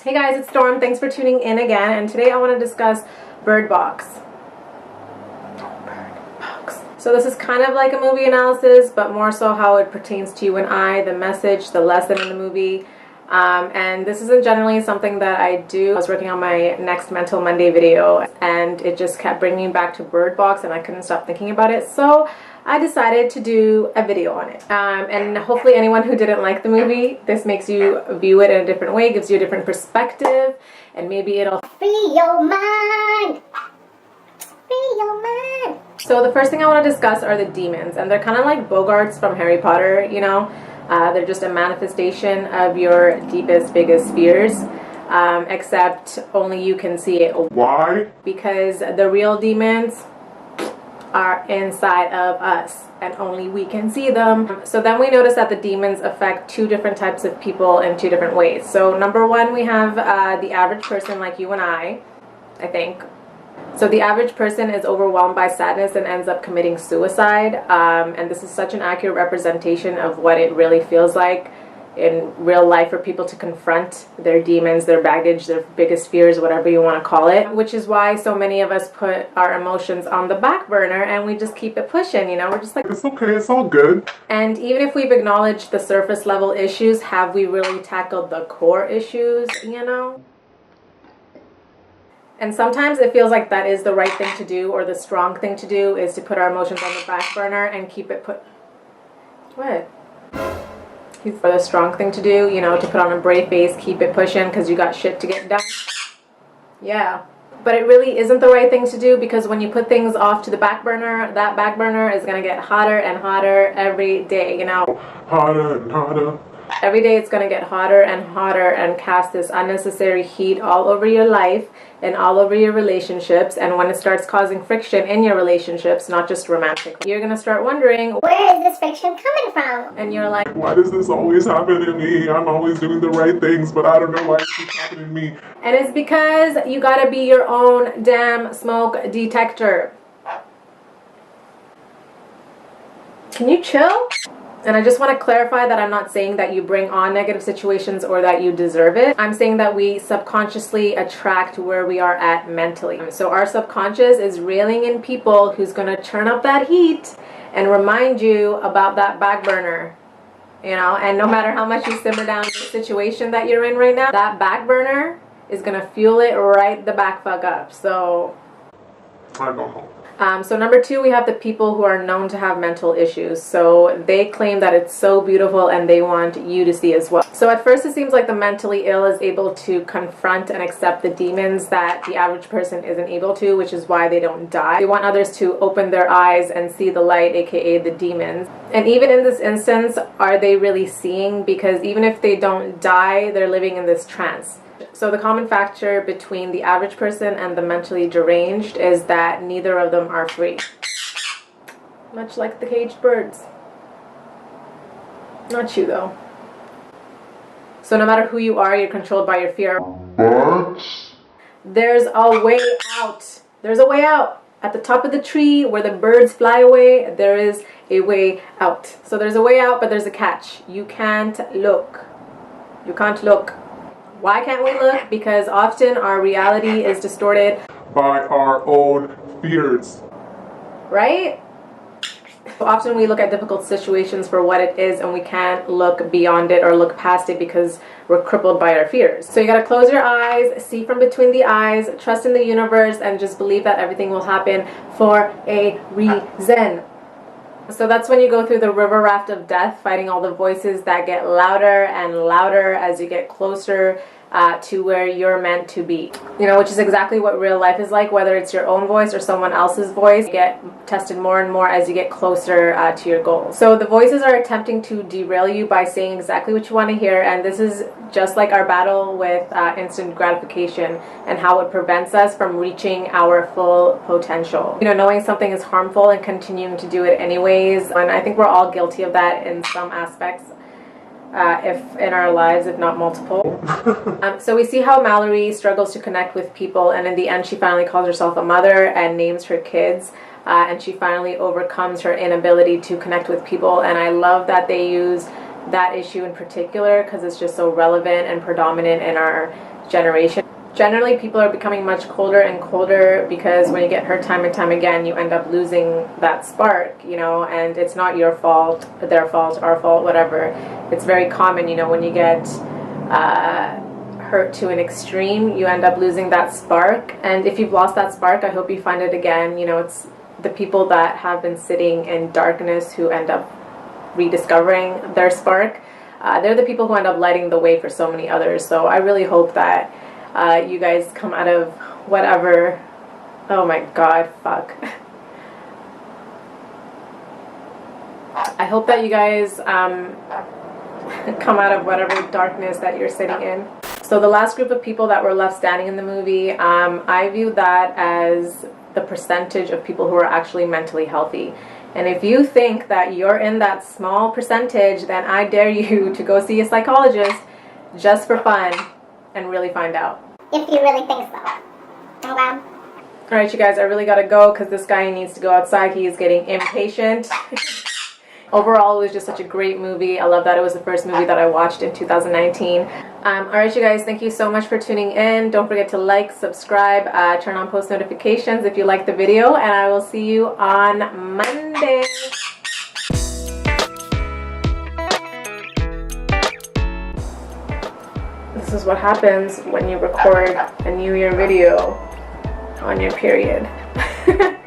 Hey guys, it's Storm. Thanks for tuning in again, and today I want to discuss Bird Box. So this is kind of like a movie analysis, but more so how it pertains to you and I, the message, the lesson in the movie. And this isn't generally something that I do. I was working on my next Mental Monday video, and it just kept bringing me back to Bird Box, and I couldn't stop thinking about it. So I decided to do a video on it. And hopefully anyone who didn't like the movie, this makes you view it in a different way, gives you a different perspective, and maybe it'll free your mind. Free your mind. So the first thing I want to discuss are the demons, and they're kind of like Bogarts from Harry Potter, you know. They're just a manifestation of your deepest, biggest fears, except only you can see it. Why? Because the real demons are inside of us and only we can see them. So then we notice that the demons affect two different types of people in two different ways. So number one, we have the average person like you and I think. So the average person is overwhelmed by sadness and ends up committing suicide. And this is such an accurate representation of what it really feels like in real life for people to confront their demons, their baggage, their biggest fears, whatever you want to call it. Which is why so many of us put our emotions on the back burner and we just keep it pushing, you know? We're just like, it's okay, it's all good. And even if we've acknowledged the surface level issues, have we really tackled the core issues, you know? And sometimes it feels like that is the right thing to do, or the strong thing to do is to put our emotions on the back burner and keep it put... What? For the strong thing to do, you know, to put on a brave face, keep it pushing because you got shit to get done. Yeah. But it really isn't the right thing to do, because when you put things off to the back burner, that back burner is going to get hotter and hotter every day, you know. Hotter and hotter. Every day it's going to get hotter and hotter and cast this unnecessary heat all over your life and all over your relationships. And when it starts causing friction in your relationships, not just romantic, you're going to start wondering, where is this friction coming from? And you're like, why does this always happen to me? I'm always doing the right things, but I don't know why it keeps happening to me. And it's because you got to be your own damn smoke detector. Can you chill? And I just want to clarify that I'm not saying that you bring on negative situations or that you deserve it. I'm saying that we subconsciously attract where we are at mentally. So our subconscious is reeling in people who's going to turn up that heat and remind you about that back burner. You know, and no matter how much you simmer down the situation that you're in right now, that back burner is going to fuel it right the back fuck up. So I go home. So number two, we have the people who are known to have mental issues. So they claim that it's so beautiful and they want you to see as well. So at first it seems like the mentally ill is able to confront and accept the demons that the average person isn't able to, which is why they don't die. They want others to open their eyes and see the light, aka the demons. And even in this instance, are they really seeing? Because even if they don't die, they're living in this trance. So the common factor between the average person and the mentally deranged is that neither of them are free. Much like the caged birds. Not you, though. So no matter who you are, you're controlled by your fear. But There's a way out. There's a way out. At the top of the tree where the birds fly away, there is a way out. So there's a way out, but there's a catch. You can't look. You can't look. Why can't we look? Because often our reality is distorted by our own fears. Right? Often we look at difficult situations for what it is and we can't look beyond it or look past it because we're crippled by our fears. So you gotta close your eyes, see from between the eyes, trust in the universe, and just believe that everything will happen for a reason. So that's when you go through the river raft of death, fighting all the voices that get louder and louder as you get closer to where you're meant to be. You know, which is exactly what real life is like, whether it's your own voice or someone else's voice. You get tested more and more as you get closer to your goals. So the voices are attempting to derail you by saying exactly what you want to hear, and this is just like our battle with instant gratification and how it prevents us from reaching our full potential. You know, knowing something is harmful and continuing to do it anyways, and I think we're all guilty of that in some aspects. If in our lives, if not multiple. So we see how Mallory struggles to connect with people, and in the end she finally calls herself a mother and names her kids, and she finally overcomes her inability to connect with people. And I love that they use that issue in particular because it's just so relevant and predominant in our generation. Generally, people are becoming much colder and colder because when you get hurt time and time again, you end up losing that spark, you know, and it's not your fault, their fault, our fault, whatever. It's very common, you know, when you get hurt to an extreme, you end up losing that spark. And if you've lost that spark, I hope you find it again. You know, it's the people that have been sitting in darkness who end up rediscovering their spark. They're the people who end up lighting the way for so many others. So I really hope that you guys come out of whatever, oh my god, fuck. I hope that you guys come out of whatever darkness that you're sitting in. So the last group of people that were left standing in the movie, I view that as the percentage of people who are actually mentally healthy. And if you think that you're in that small percentage, then I dare you to go see a psychologist just for fun and really find out. If you really think so. Okay? Alright, you guys, I really gotta go because this guy needs to go outside. He is getting impatient. Overall, it was just such a great movie. I love that it was the first movie that I watched in 2019. Alright, you guys, thank you so much for tuning in. Don't forget to like, subscribe, turn on post notifications if you like the video, and I will see you on Monday. This is what happens when you record a New Year video on your period.